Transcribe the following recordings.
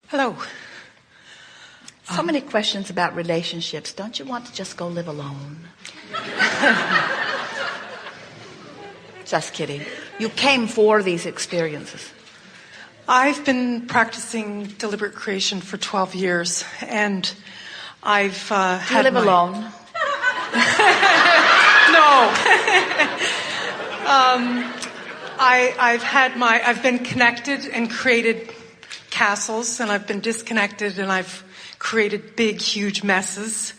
Hello. So many questions about relationships. Don't you want to just go live alone? Just kidding. You came for these experiences. I've been practicing deliberate creation for 12 years, and I've Do you had live alone? No. I've been connected and created castles, and I've been disconnected and I've created big, huge messes.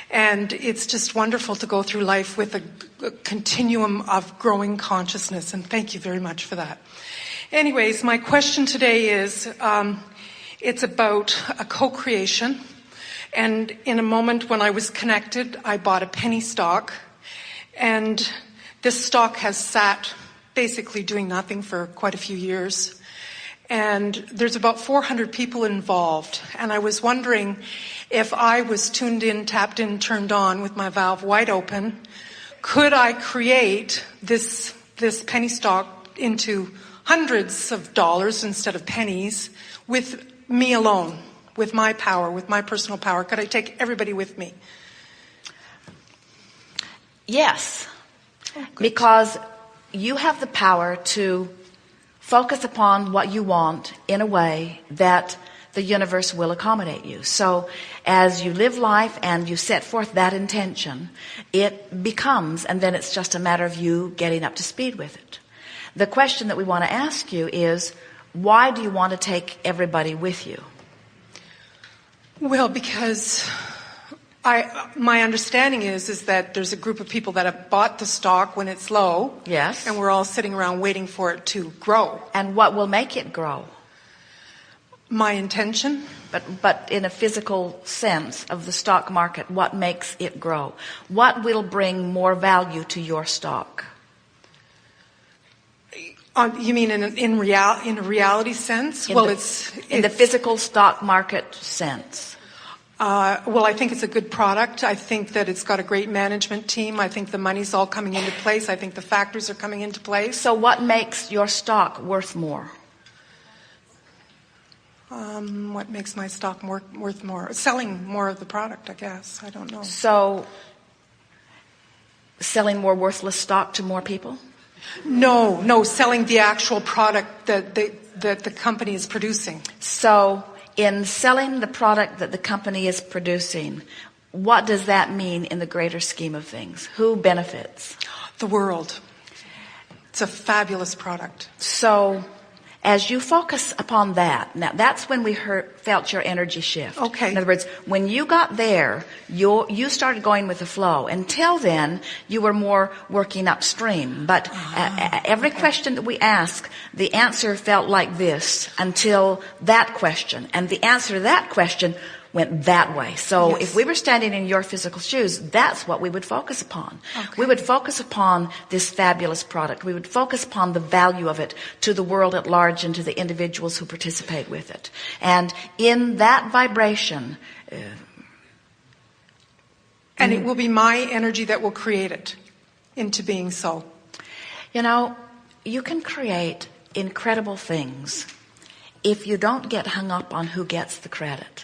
And it's just wonderful to go through life with a continuum of growing consciousness, and thank you very much for that. Anyways, my question today is, it's about a co-creation. And in a moment when I was connected, I bought a penny stock. And this stock has sat basically doing nothing for quite a few years. And there's about 400 people involved. And I was wondering if I was tuned in, tapped in, turned on with my valve wide open, could I create this penny stock into hundreds of dollars instead of pennies with me alone, with my power, with my personal power? Could I take everybody with me? Yes, because you have the power to focus upon what you want in a way that the universe will accommodate you. So as you live life and you set forth that intention, it becomes, and then it's just a matter of you getting up to speed with it. The question that we want to ask you is, why do you want to take everybody with you? Well, because my understanding is that there's a group of people that have bought the stock when it's low. Yes. And we're all sitting around waiting for it to grow. And what will make it grow? My intention. But in a physical sense of the stock market, what makes it grow? What will bring more value to your stock? You mean in a reality sense? In the physical stock market sense. Well, I think it's a good product. I think that it's got a great management team. I think the money's all coming into place. I think the factors are coming into place. So what makes your stock worth more? What makes my stock worth more? Selling more of the product, I guess. I don't know. So selling more worthless stock to more people? No, selling the actual product that the company is producing. So in selling the product that the company is producing, what does that mean in the greater scheme of things? Who benefits? The world. It's a fabulous product. So as you focus upon that, now that's when we felt your energy shift. Okay. In other words, when you got there, you started going with the flow. Until then, you were more working upstream. But every question that we ask, the answer felt like this until that question. And the answer to that question went that way. So yes. If we were standing in your physical shoes, that's what we would focus upon. Okay. We would focus upon this fabulous product. We would focus upon the value of it to the world at large and to the individuals who participate with it. And in that vibration, and it will be my energy that will create it into being so. You know, you can create incredible things if you don't get hung up on who gets the credit.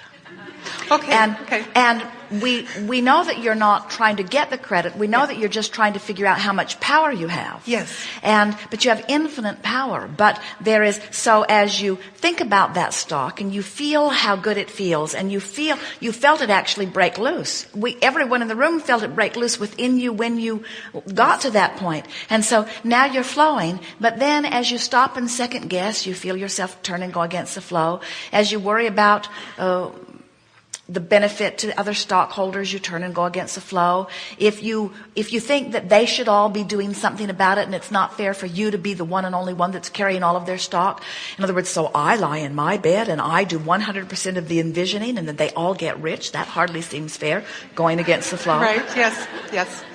Okay. And we know that you're not trying to get the credit. We know that you're just trying to figure out how much power you have. Yes. But you have infinite power. But so as you think about that stock and you feel how good it feels, and you felt it actually break loose. Everyone in the room felt it break loose within you when you got to that point. And so now you're flowing. But then as you stop and second guess, you feel yourself turn and go against the flow. As you worry about the benefit to other stockholders, you turn and go against the flow. If you think that they should all be doing something about it and it's not fair for you to be the one and only one that's carrying all of their stock. In other words, so I lie in my bed and I do 100% of the envisioning and then they all get rich. That hardly seems fair, going against the flow. Right, yes.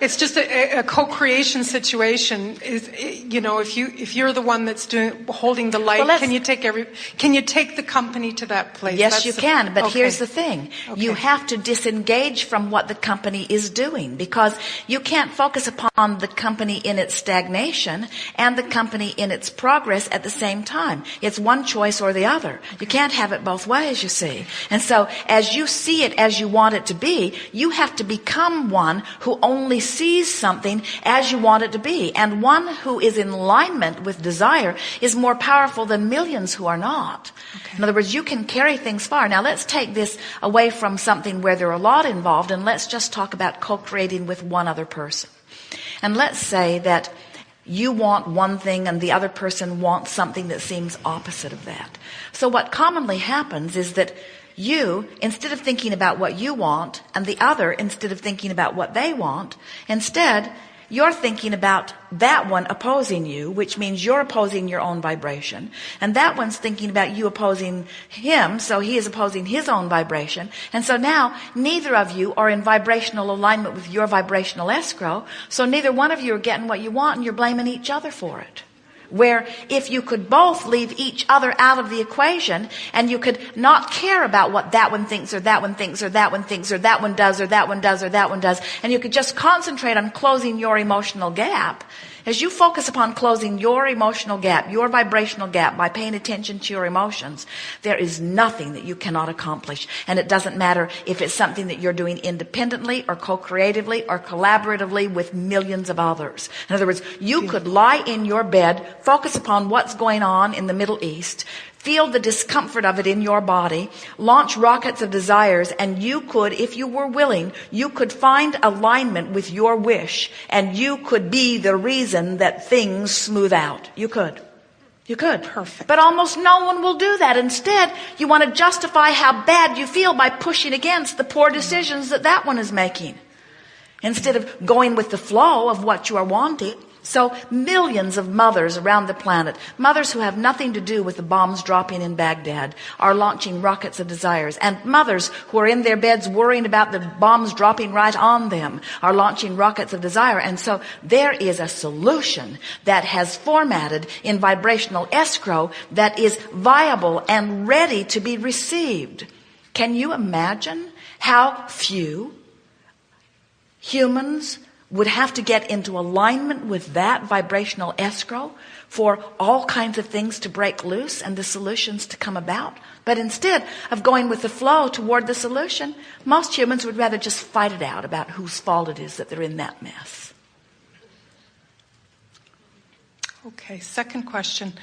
It's just a co-creation situation. Is, you know, if you're the one that's holding the light, Well, can you take the company to that place? Yes, you can. But okay. here's the thing. Okay. You have to disengage from what the company is doing, because you can't focus upon the company in its stagnation and the company in its progress at the same time. It's one choice or the other. You can't have it both ways, you see. And so as you see it as you want it to be, you have to become one who only sees something as you want it to be. And one who is in alignment with desire is more powerful than millions who are not. Okay. In other words, you can carry things far. Now let's take this away from something where there are a lot involved, and let's just talk about co-creating with one other person. And let's say that you want one thing and the other person wants something that seems opposite of that. So what commonly happens is that you, instead of thinking about what you want, and the other, instead of thinking about what they want, instead, you're thinking about that one opposing you, which means you're opposing your own vibration. And that one's thinking about you opposing him, so he is opposing his own vibration. And so now, neither of you are in vibrational alignment with your vibrational escrow, so neither one of you are getting what you want, and you're blaming each other for it. Where if you could both leave each other out of the equation, and you could not care about what that one thinks, or that one thinks, or that one thinks, or that one does, or that one does, or that one does, and you could just concentrate on closing your emotional gap. As you focus upon closing your emotional gap, your vibrational gap, by paying attention to your emotions, there is nothing that you cannot accomplish. And it doesn't matter if it's something that you're doing independently or co-creatively or collaboratively with millions of others. In other words, you could lie in your bed, focus upon what's going on in the Middle East, feel the discomfort of it in your body, launch rockets of desires, and you could, if you were willing, you could find alignment with your wish, and you could be the reason that things smooth out. You could. You could. Perfect. But almost no one will do that. Instead, you want to justify how bad you feel by pushing against the poor decisions that one is making, instead of going with the flow of what you are wanting. So millions of mothers around the planet, mothers who have nothing to do with the bombs dropping in Baghdad, are launching rockets of desires. And mothers who are in their beds worrying about the bombs dropping right on them are launching rockets of desire. And so there is a solution that has formatted in vibrational escrow that is viable and ready to be received. Can you imagine how few humans would have to get into alignment with that vibrational escrow for all kinds of things to break loose and the solutions to come about? But instead of going with the flow toward the solution, most humans would rather just fight it out about whose fault it is that they're in that mess. Okay, second question.